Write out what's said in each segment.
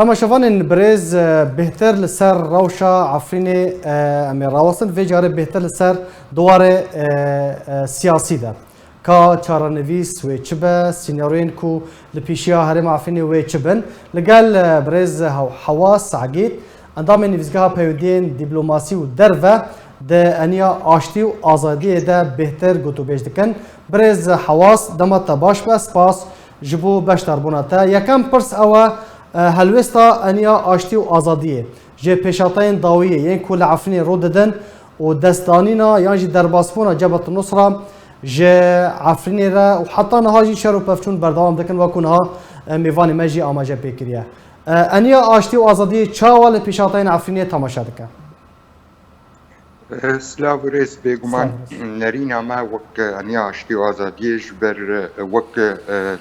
اما شوفان برز بهتر لسر روشا عفرین امیر راوسن و جاره بهتر لسر دوار سیاسی ده که چارنویس و چبه سینیورین کو لپیشیا هرم عفرین و چبن لقال برز حواس عقید اندام نویزگاه پیودین دیپلماسی و دروه ده انیا آشتی و آزادی ده بهتر گوتو بیش دکن برز حواس دمت باش بس پاس جبو بشتر بوناتا یکم پرس اوه هلوستا انیا آشتی و آزادیه جه پیشاتین داویه یعنی کل عفنی رو دادن و دستانینا یعنی جه درباسپونا جبهت النصره جه عفرینی را و حتی نهاجی شر و پفچون بردوام دکن و کنها میوانی مجی آماجه بکریه انیا آشتی و آزادیه چاوال پیشاتین عفرینی تماشا دکن سلاو رئیس بگمان نرینا ما وک انیا آشتی و آزادیش بر وک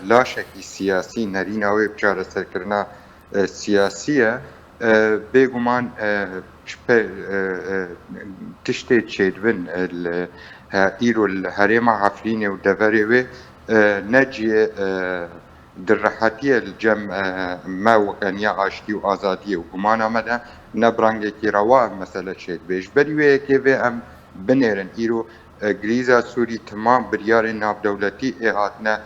لاشکی سیاسی نرینا و بچار سرکرنا سیاسیه بگمان تشتی چیدون ایرو الهرم عفرینه و دوره و نجی در راحتی الجم ما وکنیا آشتی و آزادی و گمان آمده نبرانگی که روا مثلا شد بیش بریوه که و ام بنیرن ایرو گریزا سوری تمام بریار ناب دولتی اهاتنا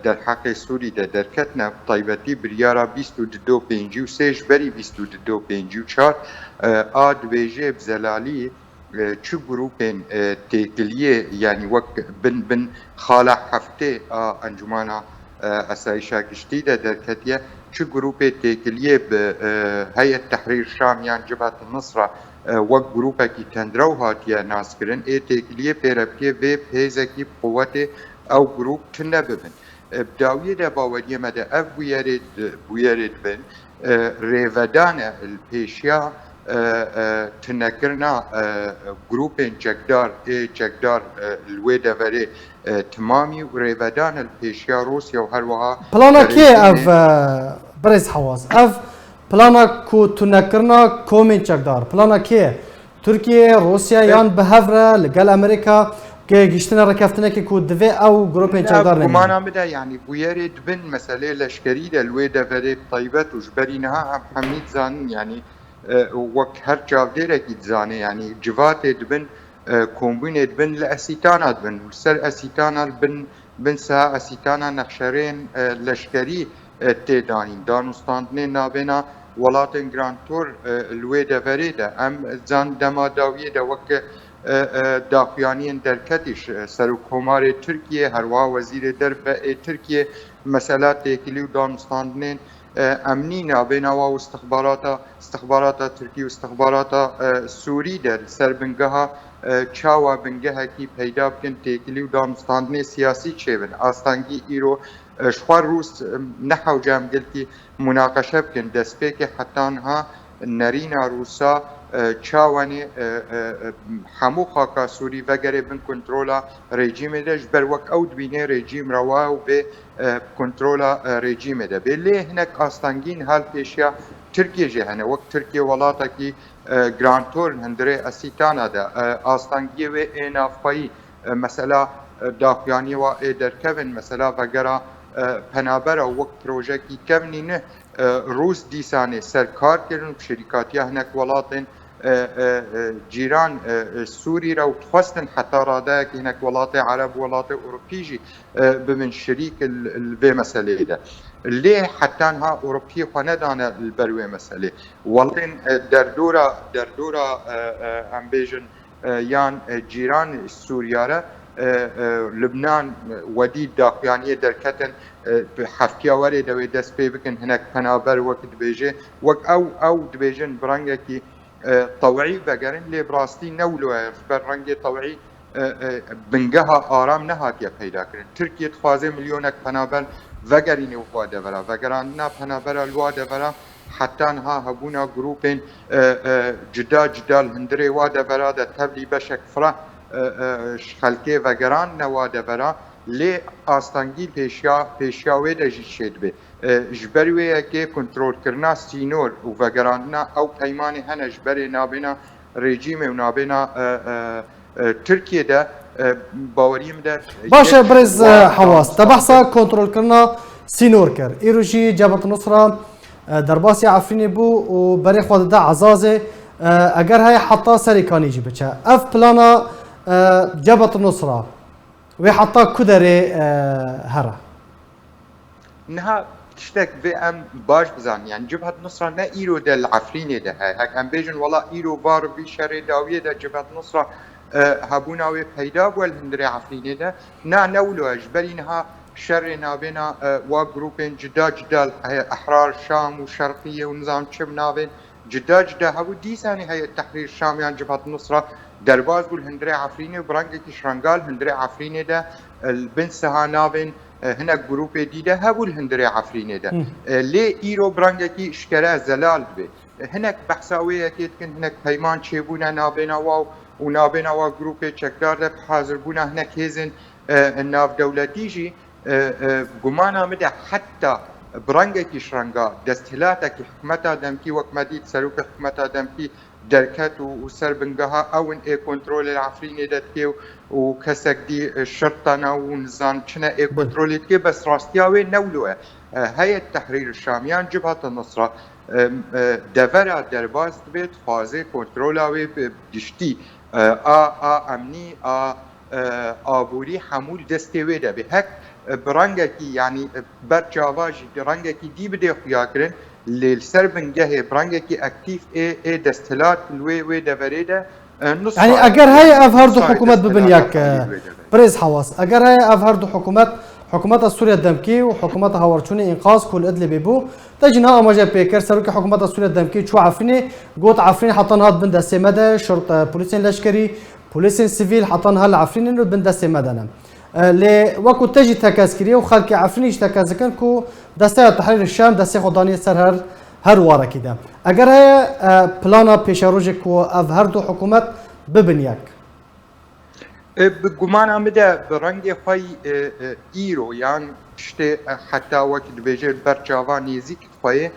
در حق سوری در کتنا طیبتی بریارا 22 پنجی و سیش بری 22 پنجی و چار آد ویجه بزلالی چو گروپین تیکلیه یعنی وک بن خاله هفته انجمانا اسایشا کشتی در کتیه چو گروپ تیکلیه به هیئت تحریر شام یعنی جبهت النصره وک گروپا کی تندرو هاتیه ناس کرن ای تیکلیه پیربکه و پیزکی قوت او گروپ تنه ببن بداویه ده باوریه مده اف بویرد بن ریودان الپیشیا تنکرنا گروپ چکدار الوی دوره تمامی و ریودان الپیشیا روسیا و هر وها پلانا که اف برز حواس اف پلانا کو تنکرنا کومین چکدار پلانا که ترکیه روسیا یان به هفره لگل امریکا که گشتنا رکفتنا که کو دوی او گروپین چکدار نمید گمانا بده یعنی بویرد بن مسئله لشکری ده الوی دوره طیبت و جبرینها حمید زان یعنی وقت هر چاودیره کی زانه یعنی جوات دبن کومبین دبن لاسیتانا دبن سر اسیتانا بن سا اسیتانا نقشرین لشکری تدانین دانستاندن نابینا ولاتن گرانتور لوی دوره ده ام زان دما داویه ده وقت داخیانین درکتش سر کمار ترکیه هروا وزیر درب ترکیه مسئلات تکلیو دانستاندن امنی نابینا و استخبارات ترکی و استخبارات سوری در سر بنگاه چاوا بنگاه کی پیدا بکن تکلیو دانستاندن سیاسی چیون آستانگی ایرو شوار روس نحو جام گلتی مناقشه بکن دست به که حتی ها نرینا روسا چاوانی همو خاکا سوری وگره بن کنترولا رژیم دهش بر وقت اود بینه رژیم روا و به کنترولا رژیم ده بله هنک آستانگین حال پیشیا ترکیه جهنه وقت ترکیه ولاتا کی گرانتور هندره اسیتانا ده آستانگی و اینافایی مثلا داخیانی و درکوین مثلا وگره پنابرا وقت پروژه کی کونی نه روس دیسانه سرکار کردن شرکاتی هنک ولاتن جیران سوری را تخواستن حتی راده که هنک ولات عرب ولات اروپیجی بمن شریک به مسئله ده لی حتی ها اروپی خانه دانه البروی مسئله ولاتن در دورا هم بیجن یان جیران سوریاره لبنان ودی داخیانی درکتن هفتیا وری دوی دست پی بکن هنک پنابر وقت بیجه وقت او دبیجن برانگه کی طوعی بگرن لی براستی نولوه برانگه طوعی بنگها آرام نهاتیه پیدا کرن ترکیه تخوازه میلیونک پنابر وگرین واده ورا وگران نا پنابر الواده ورا حتی ها هبونا گروپین جدا هندره واده ورا ده تبلی بشک فرا خلکه وگران نواده برا لی آستانگی پیشیاوی دجی شد به جبروی که کنترل کرنا سینور و وگران نا او پیمانی هنه جبری نابینا رژیم و نابینا ترکیه ده باوریم ده باشه برز حواس تبحثا کنترل کرنا سینور کر ایروشی جبهت النصره درباسی عفرینی بو و برای خود ده عزازه اگر های حتی سری کانی جی بچه اف پلانا جبهة النصرة و حتی کدره هره انها تشتك في ام باش بزان يعني جبهة نصرة نا ايرو دا العفريني ده هاك ام بيجن والله ايرو بارو في شر داوية دا جبهة نصرة هابونا وي بيدا والهندري عفريني ده نا نولو اجبرينها شر نابنا و جروبين جدا جدا احرار الشام والشرقية ونظام شب نابن جدا جدا هبو ديساني هي التحرير الشامي عن جبهة النصرة درباز والهندري عفريني وبرانجي شرنقال هندري عفريني ده البن سها نابن هناك جروب جديدة هبو الهندري عفريني ده ليه ايرو برانجي اشكرا زلال به هناك بحثاوية كيت كن هناك هيمان شيبونا نابنا واو ونابنا واو جروب تشكدار ده بحاضر بونا هناك هيزن الناف دولتيجي قمانا مدى حتى برانجي شرنقا دستهلاتك حكمتا دمكي وكمديد سلوك حكمتا دمكي دركات وسر بنجها او اي كنترول العفريني دتكي وكسك دي الشرطه ونظام شنا اي كنترول دتكي بس راستياوي نولوه هي التحرير الشاميان جبهه النصره دفرا درباز بيت فازي كنترولاوي بدشتي امني ابوري حمول دستوي ده بهك برانجكي يعني برجافاجي برانجكي دي بدي خياكرن للسربن جهه برانجكي اكتيف اي دستلات الوي دفريده نص يعني اگر هاي افهردو حكومات ببنياك بريز حواس اگر هاي افهردو حكومات سوريا الدمكي وحكومات هاورچوني انقاذ كل ادلي بيبو تجنا اماجا بيكر سروك حكومات سوريا الدمكي شو عفني قوت عفرين حتى نهض بند السمده شرطه بوليسين لشكري بوليسين سيفيل حتى نهال عفرين انه بند السمده ل وقت تجي تكاسكري وخلك عفرينش تكاسكن كو دسته تحرير الشام دسته خداني سر هر واره كده اگر هي بلانا بيشاروجك و افهردو حكومات ببنياك بگومان آمده برنگ خواهی ایرو یعنی تشتی حتی وقت بجید برچاوا نیزی که خواهی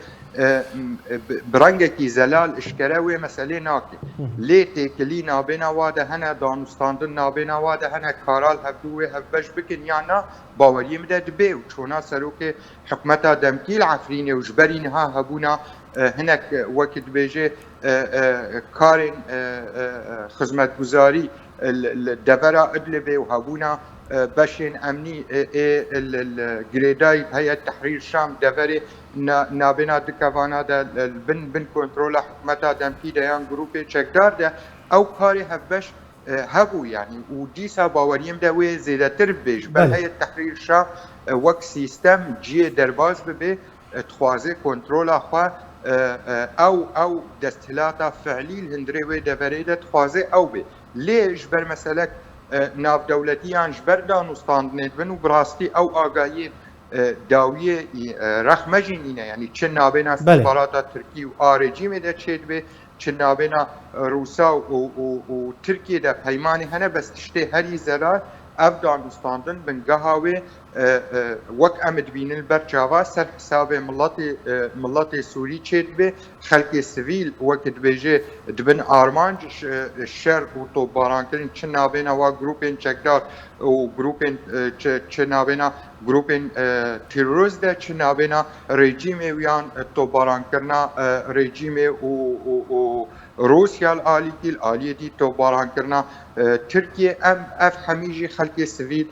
برنگ کی زلال اشکره و مسئله ناکی لیتی کلی نابینا واده هنه دانستاندن نابینا واده هنه کارال هفدوه هفبش بکن یا نه باوری مده دبه و چونا سروک حکمتا دمکی العفرینه و جبرینها هبونا هنک وقت بجید کارن خدمت گزاری الدفرة ادلبه وهابونا باشين امني الجريداي هيئة تحرير الشام دفري نابنا دكافانا دا بن كنترولا حكمتا دمكي ديان جروبي تشكدار دا او كاري هفبش هبو يعني وديسا باوريم دا وي زيادة تربيش بل هيئة تحرير الشام وك سيستم جي درباز ببي تخوازي كنترولا خوا او دستهلاتا فعلي الهندري وي دفري دا تخوازي او بي ليش بر مسألة ناف دولتيان جبر دانستاندنت بن وبراستي او آگاهی داویه رخمجینینه يعني چه نابینا استخبارات ترکی و آرجیم ده چید به چه نابینا روسا و ترکیه ده پیمانی هنه بس تشته هری زرار اف دانستاندن بنگهاوی وك امد بين البرجاوا سر حساب ملت سوري چید به خلق سیویل وقت بيجي دبن ارمانج الشر و باران كرين چنابينا و جروبين چكدار و جروبين چنابينا جروبين تيروز ده چنابينا ريجيم ويان تو باران کرنا ريجيم و روسيا الآلية دي تو باران کرنا تركيا اف حميجي خلق سيفيل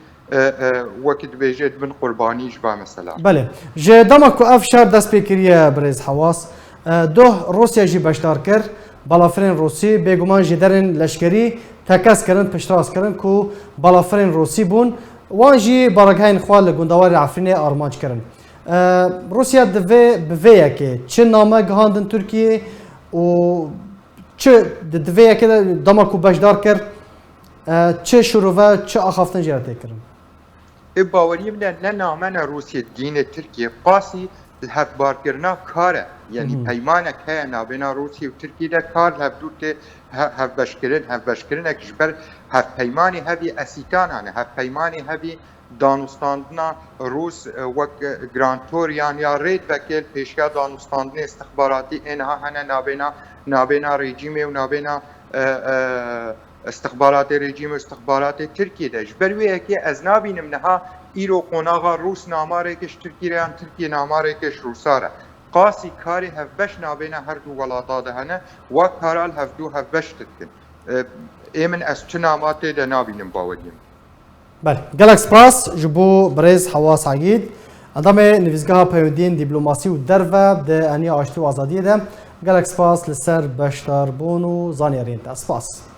وقت بيجد من قرباني جبا مثلا بله جه دمكو اف شهر دست بكريه بريز حواس دوه روسيا جي بشدار كر بالافرين روسي بيگومان جدرن لشكري تكاس كرن پشتراس كرن كو بالافرين روسي بون وان جي بارگهين خوال لگوندوار عفريني ارمانج كرن روسيا دفه بفيا كي چه نامه گهاندن تركيه و چه دفه كده دمكو بشدار كر چه شروفه چه اخافتن جرته كرن باوری من نامن روسیه دین ترکیه قاسی الهفبار کرنا کاره یعنی پیمانه که نابینا روسیه و ترکیه ده کار هفدوت هفبشکرن اکشبر هف پیمانی هفی اسیتانانه هف پیمانی هفی دانستاندنا روس وک گرانتوریان یا رید وکیل پیشگاه دانستاندن استخباراتی اینها هنه نابینا رژیم و نابینا استخبارات رژیم و استخبارات ترکیه ده جبرویه که از نابینم نها ایرو قناغا روس ناماره کش ترکیه ناماره کش روساره قاسی کاری هفبش نابینا هر دو ولاتا دهنه و کارال هفدو هفبش تکن ایمن از چناماتی ده نابینم باوریم. بله گلک سپاس جبو برز حواس عقید ادام نویزگاه پیودین دیپلماسی و درو ده انی آشتی و آزادی ده گلک سپاس لسر بشتر بونو زانیارین تا سپاس